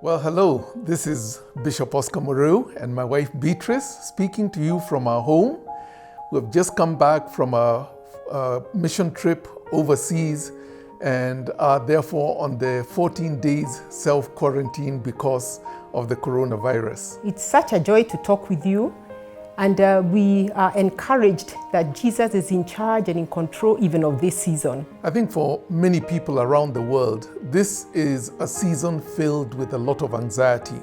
Well, hello, this is Bishop Oscar Muriu and my wife Beatrice speaking to you from our home. We've just come back from a mission trip overseas and are therefore on the 14 days self-quarantine because of the coronavirus. It's such a joy to talk with you, and we are encouraged that Jesus is in charge and in control even of this season. I think for many people around the world, this is a season filled with a lot of anxiety.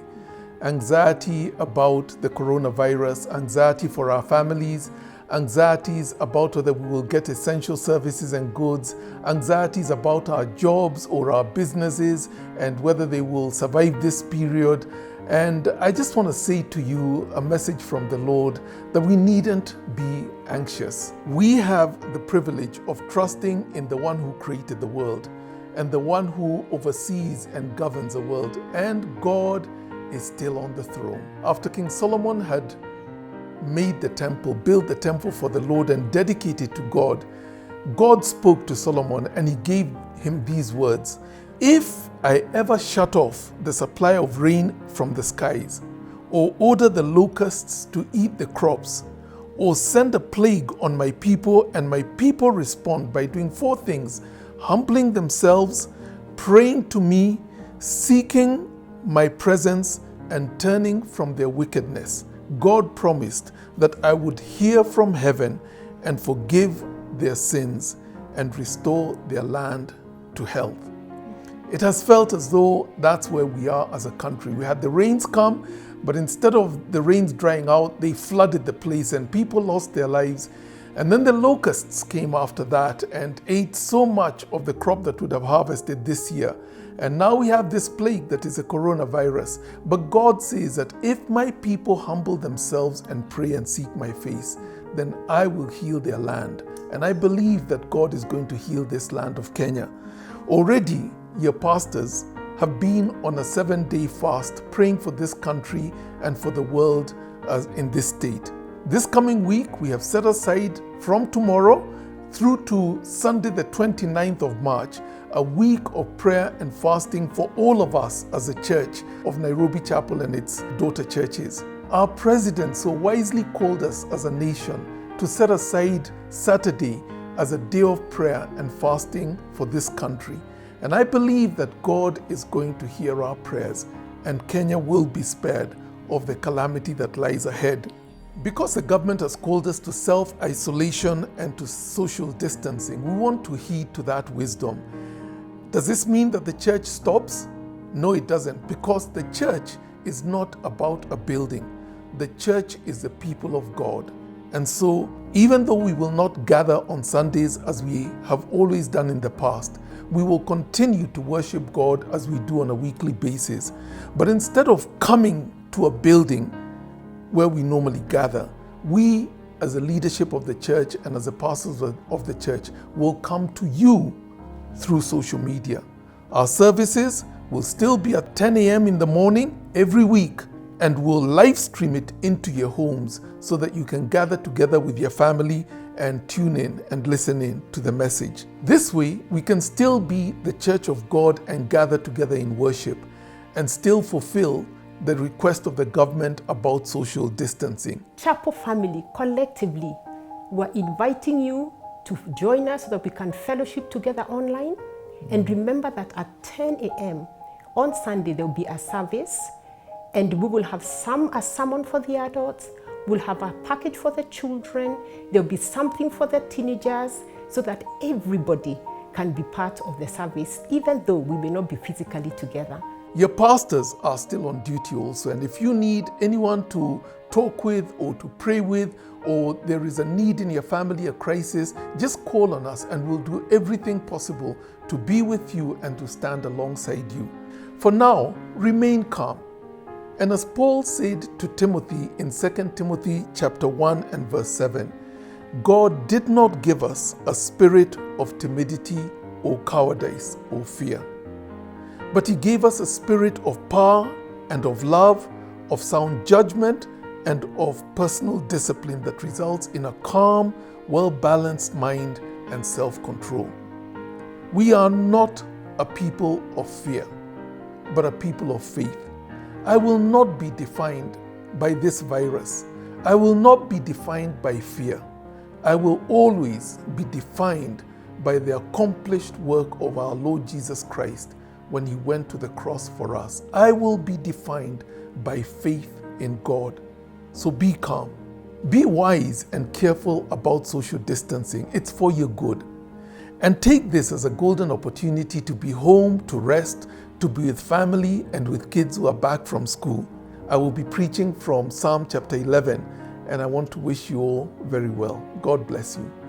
Anxiety about the coronavirus, anxiety for our families, anxieties about whether we will get essential services and goods, anxieties about our jobs or our businesses and whether they will survive this period. And I just want to say to you a message from the Lord that we needn't be anxious. We have the privilege of trusting in the one who created the world and the one who oversees and governs the world. And God is still on the throne. After King Solomon had made the temple, built the temple for the Lord and dedicated to God, God spoke to Solomon and he gave him these words: "If I ever shut off the supply of rain from the skies, or order the locusts to eat the crops, or send a plague on my people, and my people respond by doing four things: humbling themselves, praying to me, seeking my presence, and turning from their wickedness, God promised that I would hear from heaven and forgive their sins and restore their land to health." It has felt as though that's where we are as a country. We had the rains come, but instead of the rains drying out, they flooded the place and people lost their lives. And then the locusts came after that and ate so much of the crop that would have harvested this year. And now we have this plague that is a coronavirus. But God says that if my people humble themselves and pray and seek my face, then I will heal their land. And I believe that God is going to heal this land of Kenya. Already, your pastors have been on a 7-day fast praying for this country and for the world in this state. This coming week, we have set aside from tomorrow through to Sunday the 29th of March, a week of prayer and fasting for all of us as a church of Nairobi Chapel and its daughter churches. Our president so wisely called us as a nation to set aside Saturday as a day of prayer and fasting for this country. And I believe that God is going to hear our prayers and Kenya will be spared of the calamity that lies ahead. Because the government has called us to self-isolation and to social distancing, we want to heed to that wisdom. Does this mean that the church stops? No, it doesn't, because the church is not about a building. The church is the people of God. And so, even though we will not gather on Sundays as we have always done in the past, we will continue to worship God as we do on a weekly basis. But instead of coming to a building where we normally gather, we as a leadership of the church and as the pastors of the church will come to you through social media. Our services will still be at 10 a.m. in the morning every week, and we'll live stream it into your homes so that you can gather together with your family and tune in and listen in to the message. This way, we can still be the church of God and gather together in worship and still fulfill the request of the government about social distancing. Chapel family, collectively, we're inviting you to join us so that we can fellowship together online. And remember that at 10 a.m. on Sunday, there will be a service, and we will have a sermon for the adults. We'll have a package for the children. There'll be something for the teenagers so that everybody can be part of the service, even though we may not be physically together. Your pastors are still on duty also, and if you need anyone to talk with or to pray with, or there is a need in your family, a crisis, just call on us and we'll do everything possible to be with you and to stand alongside you. For now, remain calm. And as Paul said to Timothy in 2 Timothy chapter 1 and verse 7, God did not give us a spirit of timidity or cowardice or fear, but He gave us a spirit of power and of love, of sound judgment, and of personal discipline that results in a calm, well-balanced mind and self-control. We are not a people of fear. but a people of faith. I will not be defined by this virus. I will not be defined by fear. I will always be defined by the accomplished work of our Lord Jesus Christ when he went to the cross for us. I will be defined by faith in God. So be calm. Be wise and careful about social distancing. It's for your good. And take this as a golden opportunity to be home, to rest, to be with family and with kids who are back from school. I will be preaching from Psalm chapter 11, and I want to wish you all very well. God bless you.